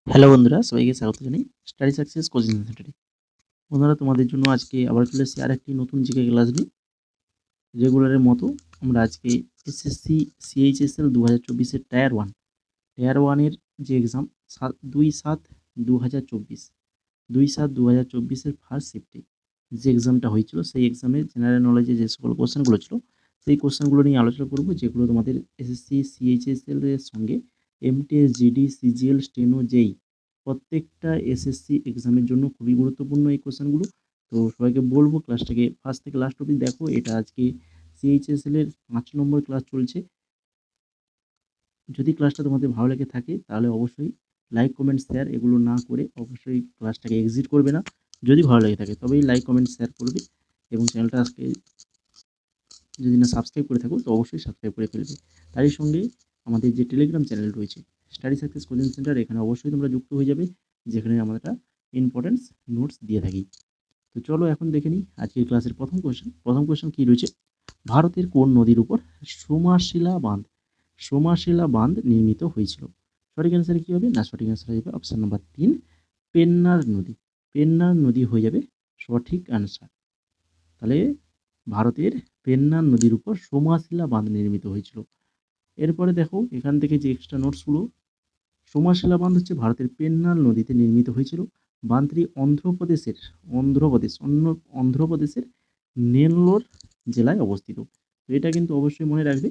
Hello বন্ধুরা, সবাইকে স্বাগত জানাই স্টাডি সাকসেস কোচিং সেন্টারে। বন্ধুরা, তোমাদের জন্য আজকে আবার চলে এসেছি আরেকটি নতুন জিকে ক্লাস নিয়ে। রেগুলারের মতো আমরা আজকে এসএসসি সিএইচএসএল 2024 টায়ার ওয়ানের যে এক্সাম 2/7/2024 2/7/2024 ফার্স্ট শিফটে যে এক্সামটা হয়েছিল, সেই এক্সামের জেনারেল নলেজে যে সকল কোশ্চেনগুলো ছিল, সেই কোশ্চেনগুলো নিয়ে আলোচনা করব, যেগুলো তোমাদের এসএসসি সিএইচএসএল এর সঙ্গে এমটিএস জিডি সিজিএল স্টেনো জেই প্রত্যেকটা এসএসসি এক্সামের জন্য খুবই গুরুত্বপূর্ণ এই কোশ্চেনগুলো। তো সবাইকে বলবো ক্লাসটাকে ফার্স্ট থেকে লাস্ট অবধি দেখো। এটা আজকে সিএইচএসএল এর 5 নম্বর ক্লাস চলছে। যদি ক্লাসটা তোমাদের ভালো লেগে থাকে তাহলে অবশ্যই লাইক কমেন্ট শেয়ার এগুলো না করে অবশ্যই ক্লাসটাকে এক্সিট করবে না। যদি ভালো লেগে থাকে তবেই লাইক কমেন্ট শেয়ার করবে, এবং চ্যানেলটা আজকে যদি না সাবস্ক্রাইব করে থাকো তো অবশ্যই সাবস্ক্রাইব করে ফেলবে। তারই সঙ্গে আমাদের যে টেলিগ্রাম চ্যানেল রয়েছে স্টাডি সাকসেস কোচিং সেন্টার, এখানে অবশ্যই তোমরা যুক্ত হয়ে যাবে, যেখানে আমরা ইম্পর্টেন্স নোটস দিয়ে থাকি। তো চলো এখন দেখে নিই আজকের ক্লাসের প্রথম কোয়েশ্চেন কী রয়েছে। ভারতের কোন নদীর উপর সোমাশিলা বাঁধ নির্মিত হয়েছিল? সঠিক অ্যান্সার কী হবে? না, সঠিক অ্যান্সার হয়ে যাবে অপশান নাম্বার 3, পেন্নার নদী হয়ে যাবে সঠিক অ্যান্সার। তাহলে ভারতের পেন্নার নদীর উপর সোমাশিলা বাঁধ নির্মিত হয়েছিল। এরপরে দেখো এখান থেকে যে এক্সট্রা নোটসগুলো, সোমাশিলা বাঁধ হচ্ছে ভারতের পেন্নার নদীতে নির্মিত হয়েছিল। বাঁধটি অন্ধ্রপ্রদেশের নেল্লোর জেলায় অবস্থিত। তো এটা কিন্তু অবশ্যই মনে রাখবে।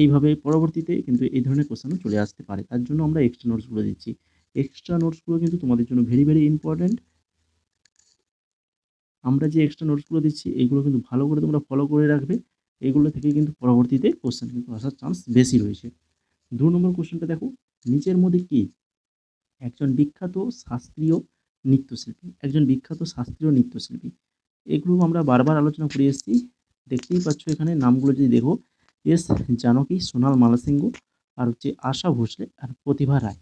এইভাবে পরবর্তীতে কিন্তু এই ধরনের কোশ্চেনও চলে আসতে পারে, তার জন্য আমরা এক্সট্রা নোটসগুলো দিচ্ছি। এক্সট্রা নোটসগুলো কিন্তু তোমাদের জন্য ভেরি ভেরি ইম্পর্ট্যান্ট। আমরা যে এক্সট্রা নোটসগুলো দিচ্ছি এইগুলো কিন্তু ভালো করে তোমরা ফলো করে রাখবে। এইগুলো থেকে কিন্তু পরবর্তীতে কোশ্চেন কিন্তু আসার চান্স বেশি রয়েছে। 2 নম্বর কোশ্চেনটা দেখো, নিচের মধ্যে কি একজন বিখ্যাত শাস্ত্রীয় নৃত্যশিল্পী? এগুলো আমরা বারবার আলোচনা করে এসেছি। দেখতেই পাচ্ছ এখানে নামগুলো যদি দেখো, এস জানকী, সোনাল মালসিংহ, আর হচ্ছে আশা ভোসলে আর প্রতিভা রায়।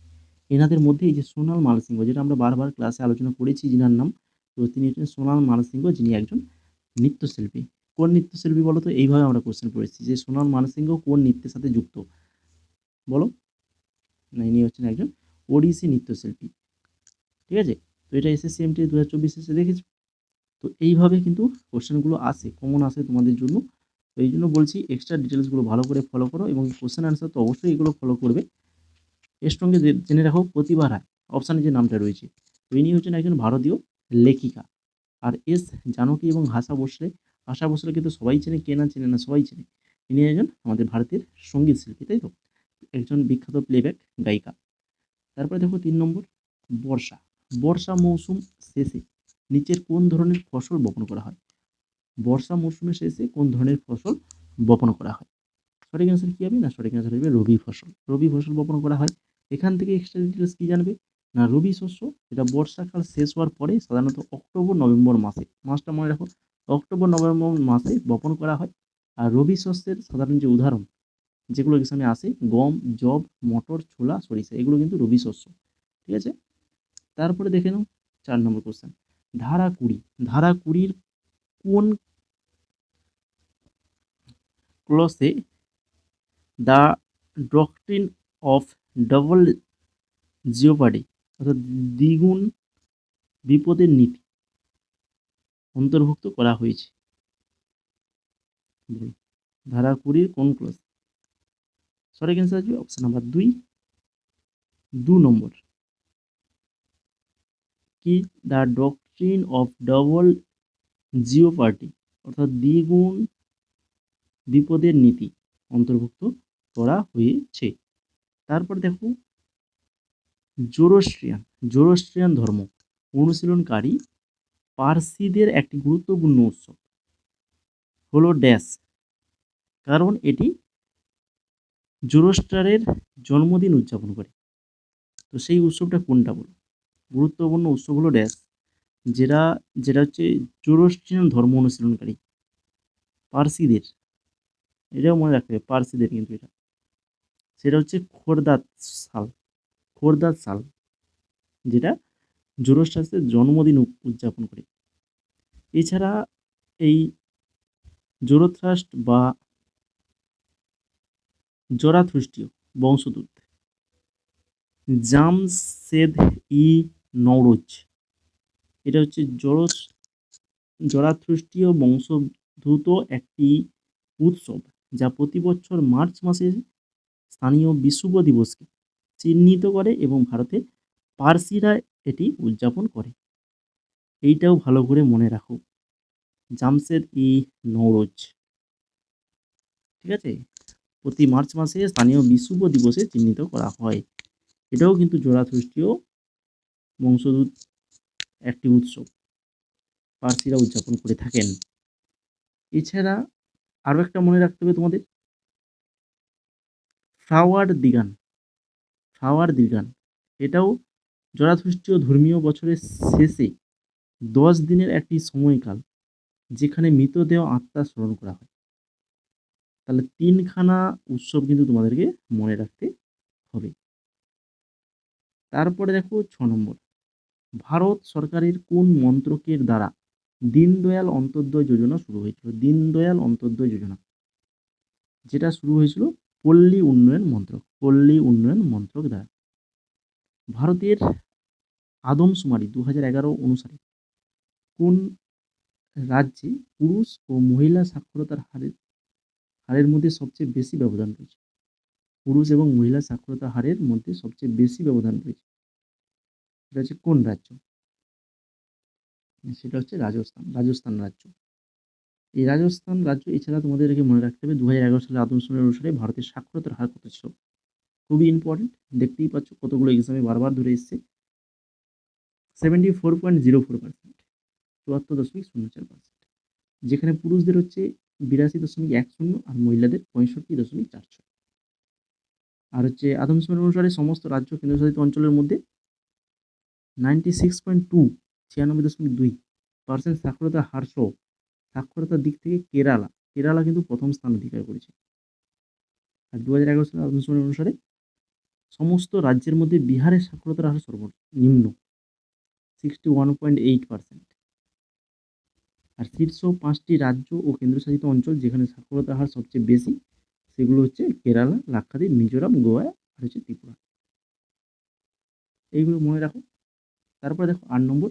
এনাদের মধ্যে এই যে সোনাল মালসিংহ, যেটা আমরা বারবার ক্লাসে আলোচনা করেছি যিনার নাম, তো তিনি হচ্ছেন সোনাল মালসিংহ, যিনি একজন নৃত্যশিল্পী। কোন নৃত্যশিল্পী বলো তো? এইভাবে আমরা কোশ্চেন করেছি যে সোনাল মালসিংহ কোন নৃত্যের সাথে যুক্ত, বলো? না, ইনি হচ্ছেন একজন ওড়িশি নৃত্যশিল্পী। ঠিক আছে? তো এটা এসএসসি এমটি 2024 এসে দেখেছো। তো এইভাবে কিন্তু কোশ্চেনগুলো আসে, কমন আসে তোমাদের জন্য। তো এই জন্য বলছি এক্সট্রা ডিটেলসগুলো ভালো করে ফলো করো, এবং কোশ্চেন আনসার তো অবশ্যই এগুলো ফলো করবে। এর সঙ্গে জেনে রাখো প্রতিভা রায় অপশানে যে নামটা রয়েছে, তো ইনি হচ্ছেন একজন ভারতীয় লেখিকা। আর এস জানকী এবং আশা ভোসলে কিন্তু সবাই চেনে, কে না চেনে না, সবাই চেনে। ইনি একজন আমাদের ভারতের সঙ্গীত শিল্পী, তাই তো? একজন বিখ্যাত প্লেব্যাক গায়িকা। তারপরে দেখো 3 নম্বর, বর্ষা বর্ষা মৌসুম শেষে নিচের কোন ধরনের ফসল বপন করা হয়? বর্ষা মৌসুমের শেষে কোন ধরনের ফসল বপন করা হয়? সঠিক অ্যান্সার কী হবে? না, সঠিক অ্যান্সার হবে রবি ফসল বপন করা হয়। এখান থেকে এক্সট্রা ডিটেলস কী জানবে? না, রবি শস্য এটা বর্ষাকাল শেষ হওয়ার পরে সাধারণত অক্টোবর-নভেম্বর মাসে, মাসটা মনে রাখো, অক্টোবর-নভেম্বর মাসে বপন করা হয়। আর রবি শস্যের সাধারণ যে উদাহরণ যেগুলো এখানে আসে, গম, যব, মটর, ছোলা, সরিষা, এগুলো কিন্তু রবি শস্য। ঠিক আছে? তারপরে দেখে নাও 4 নম্বর কোশ্চেন, ধারা 20 কোন ক্লসে দ্য ডক্ট্রিন অফ ডবল জিওপার্ডি অর্থাৎ দ্বিগুণ বিপদের নীতি অন্তর্ভুক্ত করা হয়েছে? ধারা 20 কোন ক্লস? সঠিক অ্যান্সার আসবে অপশন নাম্বার 2 নম্বর। কি? দ্য ডক্ট্রিন অফ ডবল জিওপার্ডি অর্থাৎ দ্বিগুণ বিপদের নীতি অন্তর্ভুক্ত করা হয়েছে। তারপর দেখো, জোরোস্ট্রিয়ান ধর্ম অনুশীলনকারী পার্সিদের একটি গুরুত্বপূর্ণ উৎসব হলো ড্যাশ, কারণ এটি জোরোস্ট্রারের জন্মদিন উদযাপন করে। তো সেই উৎসবটা কোনটা বলো? গুরুত্বপূর্ণ উৎসব হলো ড্যাশ, যেটা যেটা হচ্ছে জোরোস্ট্রিয়ান ধর্ম অনুশীলনকারী পার্সিদের, এটাও মনে রাখতে হবে পার্সিদের, কিন্তু এটা সেটা হচ্ছে খোরদাদ সাল, যেটা জোরোস্ট্রাসের জন্মদিন উদযাপন করে। এছাড়া এই জোরোথ্রাস্ট বা জরাথুস্ট্রীয় বংশোদ্ভূত জামশেদ-ই নওরোজ। এটা হচ্ছে জরাথ্রুষ্টীয় বংশোদ্ভূত একটি উৎসব যা প্রতি বছর মার্চ মাসে স্থানীয় বিশুভ দিবসকে চিহ্নিত করে এবং ভারতে পার্সিরা এটি উদযাপন করে। এইটাও ভালো করে মনে রাখো, জামশেদ-ই নওরোজ। ঠিক আছে, প্রতি মার্চ মাসে স্থানীয় বিশুভ দিবসে চিহ্নিত করা হয়। এটাও কিন্তু জরাথ্রুষ্টীয় বংশোদ্ভূত একটি উৎসব, পার্সিরা উদযাপন করে থাকেন। এছাড়া আরও একটা মনে রাখতে হবে তোমাদের, ফ্লাওয়ার দিগান। এটাও জরাথ্রুষ্টীয় ধর্মীয় বছরের শেষে 10 দিনের একটি সময়কাল, যেখানে মৃতদেহ আত্মা স্মরণ করা হয়। তাহলে 3খানা উৎসব কিন্তু তোমাদেরকে মনে রাখতে হবে। তারপরে দেখো 6 নম্বর, ভারত সরকারের কোন মন্ত্রকের দ্বারা দীনদয়াল অন্তোদয় যোজনা শুরু হয়েছিল? দীনদয়াল অন্তোদয় যোজনা, যেটা শুরু হয়েছিল পল্লী উন্নয়ন মন্ত্রক দ্বারা। ভারতের আদমশুমারি 2011 অনুসারে কোন রাজ্যে পুরুষ ও মহিলা সাক্ষরতার হারের মধ্যে সবচেয়ে বেশি ব্যবধান রয়েছে? পুরুষ এবং মহিলা সাক্ষরতা হারের মধ্যে সবচেয়ে বেশি ব্যবধান রয়েছে, সেটা হচ্ছে কোন রাজ্য? সেটা হচ্ছে রাজস্থান রাজ্য। এই রাজস্থান রাজ্য। এছাড়া তোমাদেরকে মনে রাখতে হবে 2011 সালে আদমশুমারি অনুসারে ভারতের সাক্ষরতার হার কত ছিল? খুবই ইম্পর্টেন্ট, দেখতেই পাচ্ছ কতগুলো এক্সামে বারবার ধরে এসছে। 74.04%, 74.04%, যেখানে পুরুষদের হচ্ছে 82.10 আর মহিলাদের 65.46। আর হচ্ছে আদমশুমারি অনুসারে সমস্ত রাজ্য কেন্দ্রশাসিত অঞ্চলের মধ্যে 96.2, 96.2% সাক্ষরতার হার সহ সাক্ষরতার দিক থেকে কেরালা কিন্তু প্রথম স্থান অধিকার করেছে। আর 2011 সালের আদমশুমারি অনুসারে সমস্ত রাজ্যের মধ্যে বিহারের সাক্ষরতার হার সর্বনিম্ন, 61.8%। আর শীর্ষ 5টি রাজ্য ও কেন্দ্রশাসিত অঞ্চল যেখানে সাক্ষরতার হার সবচেয়ে বেশি, সেগুলো হচ্ছে কেরালা, লাক্ষাদ্বীপ, মিজোরাম, গোয়া আর হচ্ছে ত্রিপুরা। এইগুলো মনে রাখো। তারপরে দেখো 8 নম্বর,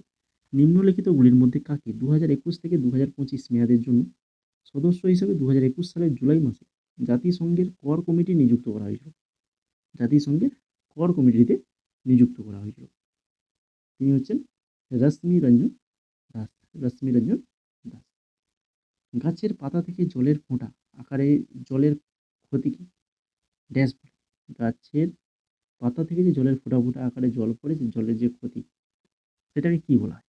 নিম্নলিখিতগুলির মধ্যে কাকে 2021 থেকে 2025 মেয়াদের জন্য সদস্য হিসেবে 2021 সালের জুলাই মাসে জাতিসংঘের কর কমিটি নিযুক্ত করা হয়েছিল? জাতিসংঘের কর কমিটিতে নিযুক্ত করা হয়েছিল। তিনি হচ্ছেন রশ্মি রঞ্জন দাস। গাছের পাতা থেকে জলের ফোঁটা আকারে জলের ক্ষতি কি? ড্যাশ বলে। গাছের পাতা থেকে যে জলের ফোঁটা ফোঁটা আকারে জল পড়ে, যে জলের যে ক্ষতি, সেটাকে কি বলা হয়?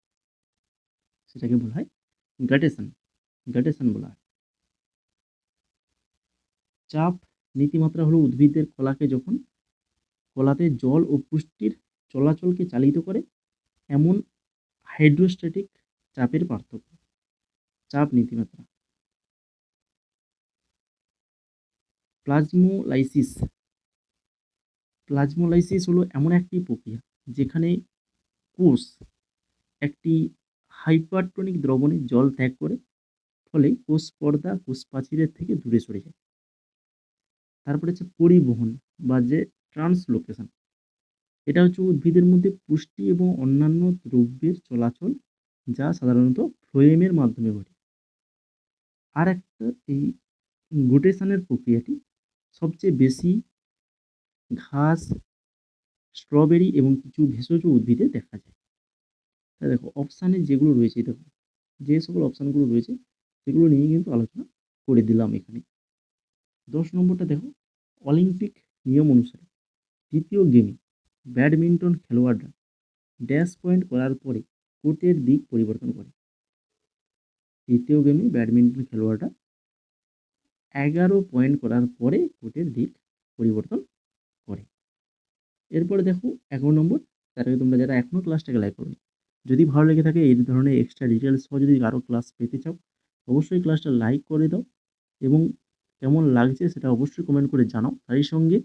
সেটাকে বলা হয় গ্রেটেশন বলা হয়। চাপ নীতিমাত্রা হলো উদ্ভিদের কলাতে জল ও পুষ্টির চলাচলকে চালিত করে এমন হাইড্রোস্ট্যাটিক চাপের পার্থক্য, চাপ নীতিমাত্রা। প্লাজমোলাইসিস হলো এমন একটি প্রক্রিয়া যেখানে কোষ একটি হাইপারটোনিক দ্রবণে জল ত্যাগ করে, ফলে কোষ পর্দা কোষ প্রাচীরের থেকে দূরে সরে যায়। তারপরে হচ্ছে পরিবহন বা যে ট্রান্সলোকেশন, এটা হচ্ছে উদ্ভিদের মধ্যে পুষ্টি এবং অন্যান্য দ্রব্যের চলাচল, যা সাধারণত ফ্লোয়েমের মাধ্যমে ঘটে। আর একটা, এই গ্লুটেশনের প্রক্রিয়াটি সবচেয়ে বেশি ঘাস, স্ট্রবেরি এবং কিছু ভেষজ উদ্ভিদে দেখা যায়। দেখো অপশানে যেগুলো রয়েছে, দেখো যে সকল অপশানগুলো রয়েছে সেগুলো নিয়ে কিন্তু আলোচনা করে দিলাম এখানে। 10 নম্বরটা দেখো, অলিম্পিক নিয়ম অনুসারে দ্বিতীয় গেমে ব্যাডমিন্টন খেলোয়াড়রা ড্যাশ পয়েন্ট করার পরে কোর্টের দিক পরিবর্তন করে? তৃতীয় গেমে ব্যাডমিন্টন খেলোয়াড়রা 11 পয়েন্ট করার পরে কোর্টের দিক পরিবর্তন করে। এরপরে দেখো 11 নম্বর, তার আগে তোমরা যারা এখনও ক্লাসটাকে লাইক করোনি, যদি ভালো লেগে থাকে এই ধরনের এক্সট্রা ডিটেলস সহ যদি আরও ক্লাস পেতে চাও, অবশ্যই ক্লাসটা লাইক করে দাও এবং কেমন লাগছে সেটা অবশ্যই কমেন্ট করে জানাও। তারই সঙ্গে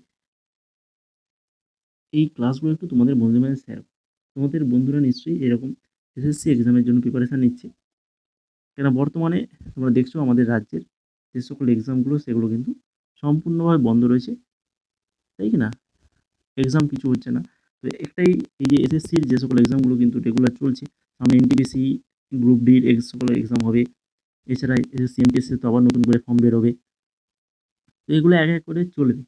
এই ক্লাসগুলো একটু তোমাদের বন্ধুদের মধ্যে শেয়ার করো। তোমাদের বন্ধুরা নিশ্চয়ই এরকম এসএসসি এক্সামের জন্য প্রিপারেশান নিচ্ছে, কেন বর্তমানে তোমরা দেখছো আমাদের রাজ্যের যে সকল এক্সামগুলো সেগুলো কিন্তু সম্পূর্ণভাবে বন্ধ রয়েছে, তাই কি না? এক্সাম কিছু হচ্ছে না। তো একটাই, এই যে এসএসসির যে সকল এক্সামগুলো কিন্তু রেগুলার চলছে, সামনে এনটিপিসি গ্রুপ ডির সকল এক্সাম হবে, এছাড়া এসএসসি এমটিএসসি তো আবার নতুন করে ফর্ম বেরোবে, তো এগুলো এক এক করে চলবে।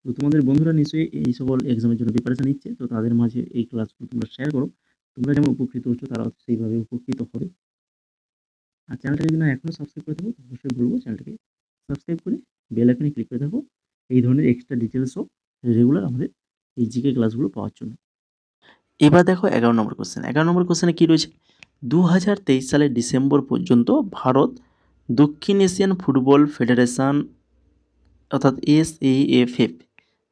তো তোমাদের বন্ধুরা নিশ্চয়ই এই সকল এক্সামের জন্য প্রিপারেশন নিচ্ছে, তো তাদের মাঝে এই ক্লাসগুলো তোমরা শেয়ার করো, তোমরা যেমন উপকৃত হচ্ছ তারাও সেইভাবে উপকৃত হবে। আর চ্যানেলটাকে যদি না এখনও সাবস্ক্রাইব করে থাকো, অবশ্যই বলবো চ্যানেলটাকে সাবস্ক্রাইব করে বেল আইকনে ক্লিক করে থাকো এই ধরনের এক্সট্রা ডিটেলসও রেগুলার আমাদের এই জিকে ক্লাসগুলো পাওয়ার জন্য। এবার দেখো 11 নম্বর কোশ্চেন। 11 নম্বর কোশ্চেনে কী রয়েছে, 2023 সালের ডিসেম্বর পর্যন্ত ভারত দক্ষিণ এশিয়ান ফুটবল ফেডারেশন অর্থাৎ SAFF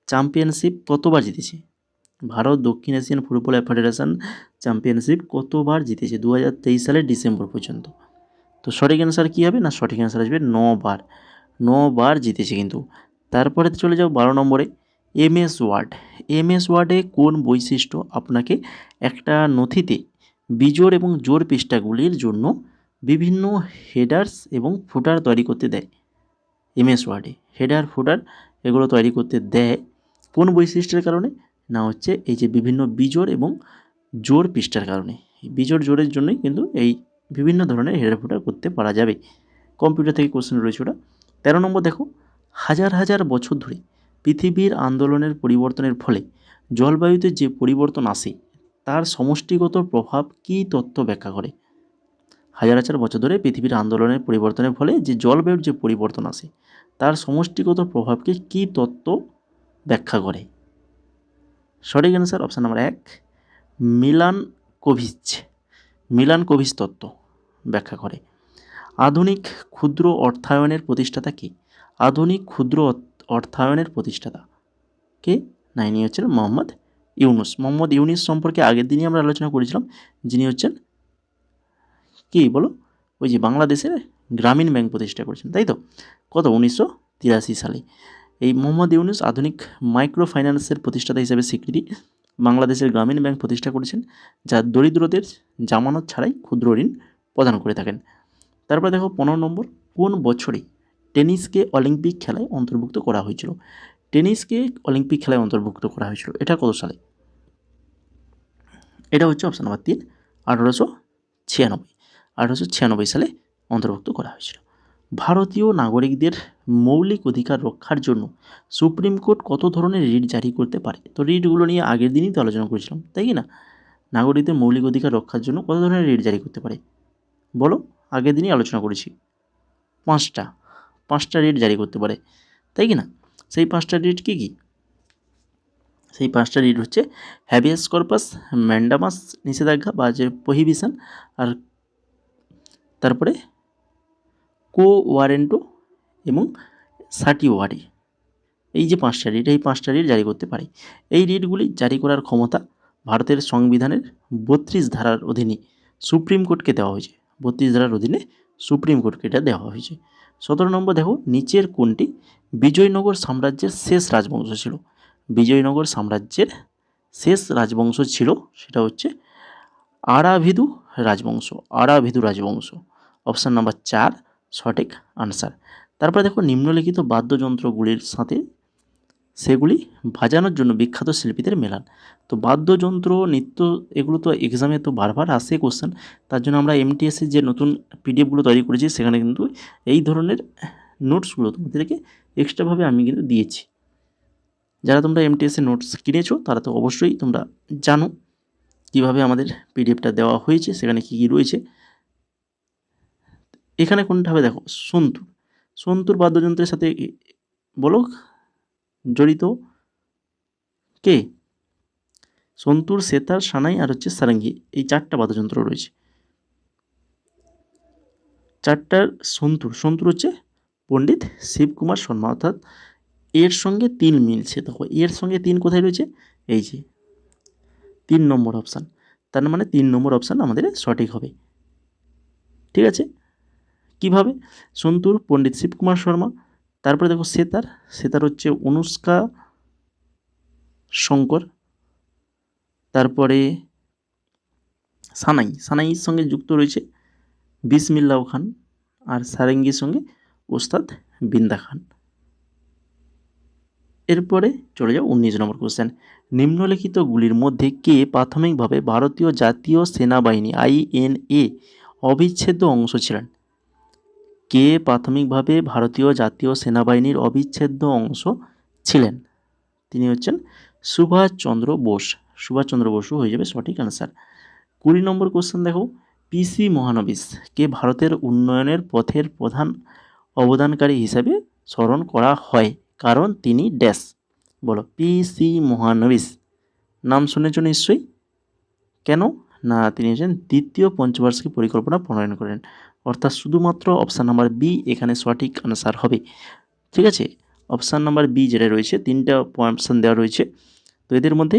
চ্যাম্পিয়নশিপ কতবার জিতেছে? ভারত দক্ষিণ এশিয়ান ফুটবল ফেডারেশন চ্যাম্পিয়নশিপ কতবার জিতেছে 2023 সালের ডিসেম্বর পর্যন্ত? তো সঠিক অ্যান্সার কী হবে না, সঠিক অ্যান্সার আসবে 9 বার। 9 বার জিতেছে কিন্তু। তারপরে চলে যাও 12 নম্বরে, MS ওয়ার্ড। MS ওয়ার্ডে কোন বৈশিষ্ট্য আপনাকে একটা নথিতে বিজোড় এবং জোড় পৃষ্ঠাগুলির জন্য বিভিন্ন হেডার্স এবং ফুটার তৈরি করতে দেয়? MS ওয়ার্ডে হেডার ফুটার এগুলো তৈরি করতে দেয় কোন বৈশিষ্ট্যের কারণে? না হচ্ছে এই যে বিভিন্ন বিজোড় এবং জোড় পৃষ্ঠার কারণে। বিজোড় জোড়ের জন্যই কিন্তু এই বিভিন্ন ধরনের হেডার ফুটার করতে পারা যাবে। কম্পিউটার থেকে কোশ্চেন রয়েছে ওটা। 13 নম্বর দেখো, হাজার হাজার বছর ধরে পৃথিবীর আন্দোলনের পরিবর্তনের ফলে জলবায়ুতে যে পরিবর্তন আসে তার সমষ্টিগত প্রভাব কী তত্ত্ব ব্যাখ্যা করে? হাজার হাজার বছর ধরে পৃথিবীর আন্দোলনের পরিবর্তনের ফলে যে জলবায়ুর যে পরিবর্তন আসে তার সমষ্টিগত প্রভাবকে কী তত্ত্ব ব্যাখ্যা করে? সঠিক অ্যান্সার অপশান নাম্বার 1, মিলানকোভিচ তত্ত্ব ব্যাখ্যা করে। আধুনিক ক্ষুদ্র অর্থায়নের প্রতিষ্ঠাতা কে? আধুনিক ক্ষুদ্র অর্থায়নের প্রতিষ্ঠাতা কে? না, ইনি হচ্ছেন মোহাম্মদ ইউনুস। মোহাম্মদ ইউনুস সম্পর্কে আগের দিনই আমরা আলোচনা করেছিলাম, যিনি হচ্ছেন কি বলো, ওই যে বাংলাদেশের গ্রামীণ ব্যাংক প্রতিষ্ঠা করেছেন, তাই তো? কত, 1983 সালে। এই মোহাম্মদ ইউনুস আধুনিক মাইক্রো ফাইন্যান্সের প্রতিষ্ঠাতা হিসেবে স্বীকৃতি বাংলাদেশের গ্রামীণ ব্যাংক প্রতিষ্ঠা করেছেন, যা দরিদ্রদের জামানত ছাড়াই ক্ষুদ্র ঋণ প্রদান করে থাকেন। তারপর দেখো 15 নম্বর, কোন বছরে টেনিসকে অলিম্পিক খেলায় অন্তর্ভুক্ত করা হয়েছিল? টেনিসকে অলিম্পিক খেলায় অন্তর্ভুক্ত করা হয়েছিল, এটা কত সালে? এটা হচ্ছে অপশান নাম্বার 3, 1896 সালে অন্তর্ভুক্ত করা হয়েছিল। ভারতীয় নাগরিকদের মৌলিক অধিকার রক্ষার জন্য সুপ্রিম কোর্ট কত ধরনের রিট জারি করতে পারে? তো রিটগুলো নিয়ে আগের দিনই তো আলোচনা করেছিলাম, তাই কি না? নাগরিকদের মৌলিক অধিকার রক্ষার জন্য কত ধরনের রিট জারি করতে পারে বলো? আগের দিনই আলোচনা করেছি, 5টা রিট জারি করতে পারে, তাই কি না? সেই 5টা রিট কী কী? সেই 5টা রিট হচ্ছে হ্যাবিয়াস কর্পাস, ম্যান্ডামাস নিষেধাজ্ঞা বা যে প্রহিবিশন, আর তারপরে কো ওয়ারেন্টো এবং সার্টিওয়ারি। এই যে 5টা রিট, এই 5টা রিট জারি করতে পারে। এই রিটগুলি জারি করার ক্ষমতা ভারতের সংবিধানের 32 ধারার অধীনে সুপ্রিম কোর্টকে দেওয়া হয়েছে। 32 ধারার অধীনে সুপ্রিম কোর্টকে এটা দেওয়া হয়েছে। 17 নম্বর দেখো, নিচের কোনটি বিজয়নগর সাম্রাজ্যের শেষ রাজবংশ ছিল? বিজয়নগর সাম্রাজ্যের শেষ রাজবংশ ছিল, সেটা হচ্ছে আরাভিদু রাজবংশ। অপশান নাম্বার 4 সঠিক আনসার। তারপরে দেখো, নিম্নলিখিত বাদ্যযন্ত্রগুলির সাথে সেগুলি বাজানোর জন্য বিখ্যাত শিল্পীদের মেলান। তো বাদ্যযন্ত্র, নৃত্য, এগুলো তো এক্সামে তো বারবার আসে কোশ্চেন, তার জন্য আমরা MTSের যে নতুন পিডিএফগুলো তৈরি করেছি সেখানে কিন্তু এই ধরনের নোটসগুলো তোমাদেরকে এক্সট্রাভাবে আমি কিন্তু দিয়েছি। যারা তোমরা MTSের নোটস কিনেছো তারা তো অবশ্যই তোমরা জানো কীভাবে আমাদের পিডিএফটা দেওয়া হয়েছে, সেখানে কী কী রয়েছে। এখানে কোনটা হবে দেখো, সন্তুর বাদ্যযন্ত্রের সাথে বলো জড়িত কে? সন্তুর, সেতার, সানাই আর হচ্ছে সারেঙ্গি, এই 4টা বাদ্যযন্ত্র রয়েছে। 4টার সন্তুর হচ্ছে পণ্ডিত শিবকুমার শর্মা, অর্থাৎ এর সঙ্গে 3 মিলছে। দেখো এর সঙ্গে 3 কোথায় রয়েছে? এই যে 3 নম্বর অপশান, তার মানে 3 নম্বর অপশান আমাদের সঠিক হবে। ঠিক আছে, কিভাবে? সন্তুর পণ্ডিত শিবকুমার শর্মা, তারপরে দেখো সেতার হচ্ছে অনুষ্কা শঙ্কর, তারপরে সানাইয়ের সঙ্গে যুক্ত রয়েছে বিসমিল্লাহ খান, আর সারেঙ্গির সঙ্গে ওস্তাদ বিন্দা খান। এরপরে চলে যাও 19 নম্বর কোশ্চেন। নিম্নলিখিতগুলির মধ্যে কে প্রাথমিকভাবে ভারতীয় জাতীয় সেনাবাহিনী INA অবিচ্ছেদ্য অংশ ছিলেন? কে প্রাথমিকভাবে ভারতীয় জাতীয় সেনাবাহিনীর অবিচ্ছেদ্য অংশ ছিলেন? তিনি হচ্ছেন সুভাষচন্দ্র বোস। সুভাষচন্দ্র বসু হয়ে যাবে সঠিক অ্যান্সার। 20 নম্বর কোশ্চেন দেখো, PC মহানবিশ কে ভারতের উন্নয়নের পথের প্রধান অবদানকারী হিসাবে স্মরণ করা হয়, কারণ তিনি ড্যাশ। বলো, PC মহানবিশ নাম শুনেছ নিশ্চয়ই। কেন না, তিনি হচ্ছেন দ্বিতীয় পঞ্চবার্ষিকী পরিকল্পনা প্রণয়ন করেন। অর্থাৎ শুধুমাত্র অপশান নাম্বার বি এখানে সঠিক আনসার হবে। ঠিক আছে, অপশান নাম্বার বি যেটা রয়েছে, 3টা অপশান দেওয়া রয়েছে, তো এদের মধ্যে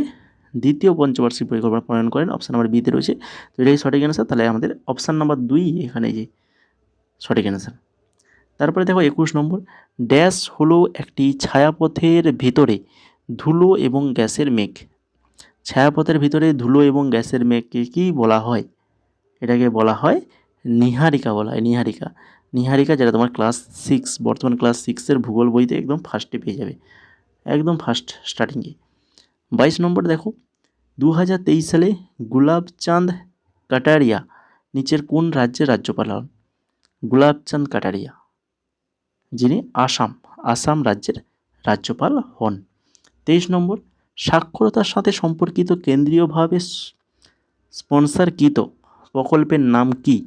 দ্বিতীয় পঞ্চবার্ষিক পরিকল্পনা প্রণয়ন করেন অপশান নাম্বার বিতে রয়েছে। তো এটাই সঠিক অ্যান্সার। তাহলে আমাদের অপশান নাম্বার 2 এখানে যে সঠিক অ্যান্সার। তারপরে দেখো 21 নম্বর, ড্যাশ হলো একটি ছায়াপথের ভিতরে ধুলো এবং গ্যাসের মেঘ। ছায়াপথের ভিতরে ধুলো এবং গ্যাসের মেঘকে কী বলা হয়? এটাকে বলা হয় নীহারিকা বলা হয়। নীহারিকা, নীহারিকা যেটা তোমার ক্লাস 6, বর্তমান ক্লাস 6-এর ভূগোল বইতে একদম ফার্স্টে পেয়ে যাবে, একদম ফার্স্ট স্টার্টিংয়ে। 22 নম্বর দেখো, 2023 সালে গুলাবচাঁদ কাটারিয়া নিচের কোন রাজ্যের রাজ্যপাল হন? গুলাবচাঁদ কাটারিয়া, যিনি আসাম রাজ্যের রাজ্যপাল হন। 23 নম্বর, সাক্ষরতার সাথে সম্পর্কিত কেন্দ্রীয়ভাবে স্পন্সরকৃত প্রকল্পের নাম কি,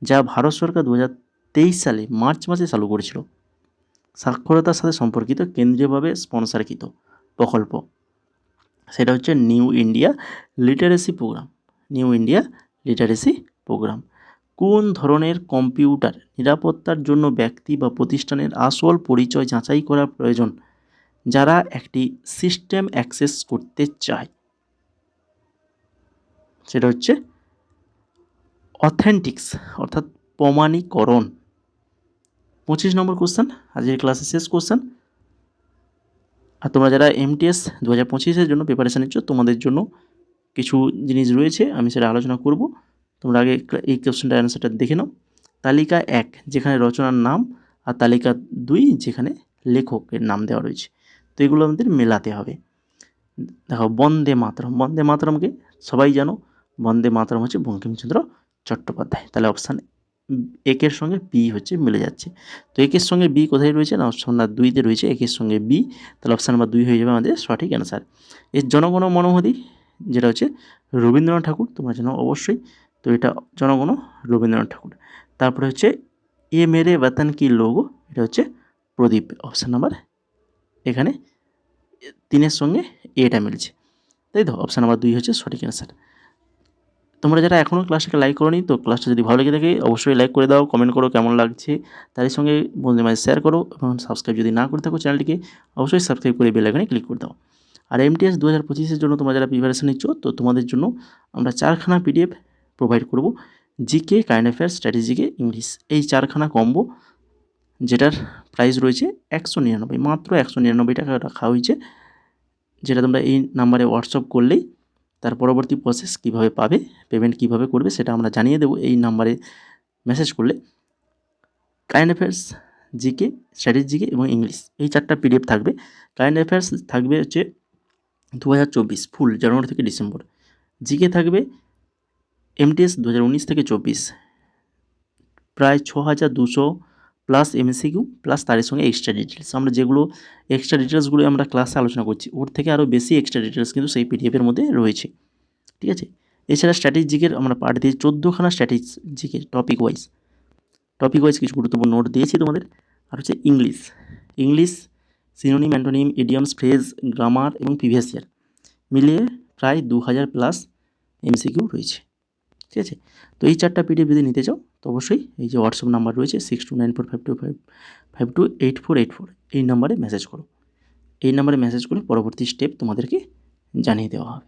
যা ভারত সরকার 2023 সালে মার্চ মাসে চালু করেছিল? সাক্ষরতার সাথে সম্পর্কিত কেন্দ্রীয়ভাবে স্পন্সরকৃত প্রকল্প, সেটা হচ্ছে new India literacy program. New India literacy program. কোন ধরনের কম্পিউটার নিরাপত্তার জন্য ব্যক্তি বা প্রতিষ্ঠানের আসল পরিচয় যাচাই করা প্রয়োজন, যারা একটি সিস্টেম অ্যাক্সেস করতে চায়? সেটা হচ্ছে অথেন্টিক্স, অর্থাৎ প্রমাণীকরণ। 25 নম্বর কোশ্চেন, আজকের ক্লাসের শেষ কোশ্চেন। আর তোমরা যারা MTS 2025-এর জন্য প্রিপারেশান নিচ্ছ, তোমাদের জন্য কিছু জিনিস রয়েছে, আমি সেটা আলোচনা করব। তোমরা আগে এই কোশ্চেনটার অ্যান্সারটা দেখে নাও। তালিকা 1 যেখানে রচনার নাম, আর তালিকা 2 যেখানে লেখকের নাম দেওয়া রয়েছে, তো এগুলো আমাদের মেলাতে হবে। দেখো, বন্দে মাতরম, বন্দে মাতরমকে সবাই জানো, বন্দে মাতরম হচ্ছে বঙ্কিমচন্দ্র চট্টোপাধ্যায়। তাহলে অপশান একের সঙ্গে বি হচ্ছে মিলে যাচ্ছে। তো একের সঙ্গে বি কোথায় রয়েছে না, অপশান নাম্বার 2-তে রয়েছে একের সঙ্গে বি। তাহলে অপশান নাম্বার 2 হয়ে যাবে আমাদের সঠিক অ্যান্সার। এর জনগণ মনোহরি যেটা হচ্ছে রবীন্দ্রনাথ ঠাকুর, তোমরা জানো অবশ্যই। তো এটা জনগণ রবীন্দ্রনাথ ঠাকুর। তারপরে হচ্ছে এ মেরে বতন কি লোগো, এটা হচ্ছে প্রদীপ। অপশান নাম্বার এখানে 3-এর সঙ্গে এটা মিলছে, তাই তো অপশান নাম্বার 2 হচ্ছে সঠিক অ্যান্সার। তোমরা যারা এখনও ক্লাসটাকে লাইক করোনি, তো ক্লাসটা যদি ভালো লেগে থাকে অবশ্যই লাইক করে দাও, কমেন্ট করো কেমন লাগছে, তার সঙ্গে বন্ধুদের মাঝে শেয়ার করো, এবং সাবস্ক্রাইব যদি না করে থাকো চ্যানেলটিকে অবশ্যই সাবস্ক্রাইব করে বেল আইকনে ক্লিক করে দাও। আর MTS 2025-এর জন্য তোমরা যারা প্রিপারেশন নিচ্ছ, তো তোমাদের জন্য আমরা 4খানা PDF প্রোভাইড করব, জিকে, কারেন্ট অ্যাফেয়ার্স, স্ট্র্যাটেজিকে, ইংলিশ, এই 4খানা কম্বো, যেটার প্রাইস রয়েছে 199, মাত্র 199 টাকা রাখা হয়েছে, যেটা তোমরা এই নাম্বারে হোয়াটসঅ্যাপ করলেই তার পরবর্তী প্রসেস কীভাবে পাবে, পেমেন্ট কীভাবে করবে সেটা আমরা জানিয়ে দেবো এই নাম্বারে মেসেজ করলে। কারেন্ট অ্যাফেয়ার্স, জিকে, স্ট্র্যাটেজিকে এবং ইংলিশ, এই 4টা PDF থাকবে। কারেন্ট অ্যাফেয়ার্স থাকবে হচ্ছে 2024 ফুল, জানুয়ারি থেকে ডিসেম্বর। জিকে থাকবে MTS 2019 থেকে 24, প্রায় 6200 প্লাস MCQ প্লাস তার সঙ্গে এক্সট্রা ডিটেলস। আমরা যেগুলো এক্সট্রা ডিটেলসগুলো আমরা ক্লাসে আলোচনা করছি, ওর থেকে আরও বেশি এক্সট্রা ডিটেলস কিন্তু সেই PDF-এর মধ্যে রয়েছে। ঠিক আছে, এছাড়া স্ট্র্যাটেজিকের আমরা পার্ট দিয়ে 14খানা স্ট্র্যাটেজিকের টপিক ওয়াইজ কিছু গুরুত্বপূর্ণ নোট দিয়েছি তোমাদের। আর হচ্ছে English synonym, antonym, idioms, phrase, grammar এবং প্রিভিয়াস ইয়ার মিলিয়ে প্রায় 2000 প্লাস MCQ রয়েছে। ঠিক আছে, তো এই 4টা PDF যদি নিতে চাও, তো অবশ্যই এই যে হোয়াটসঅ্যাপ নাম্বার রয়েছে 629452528484, এই নাম্বারে মেসেজ করো। এই নাম্বারে মেসেজ করে পরবর্তী স্টেপ তোমাদেরকে জানিয়ে দেওয়া হবে।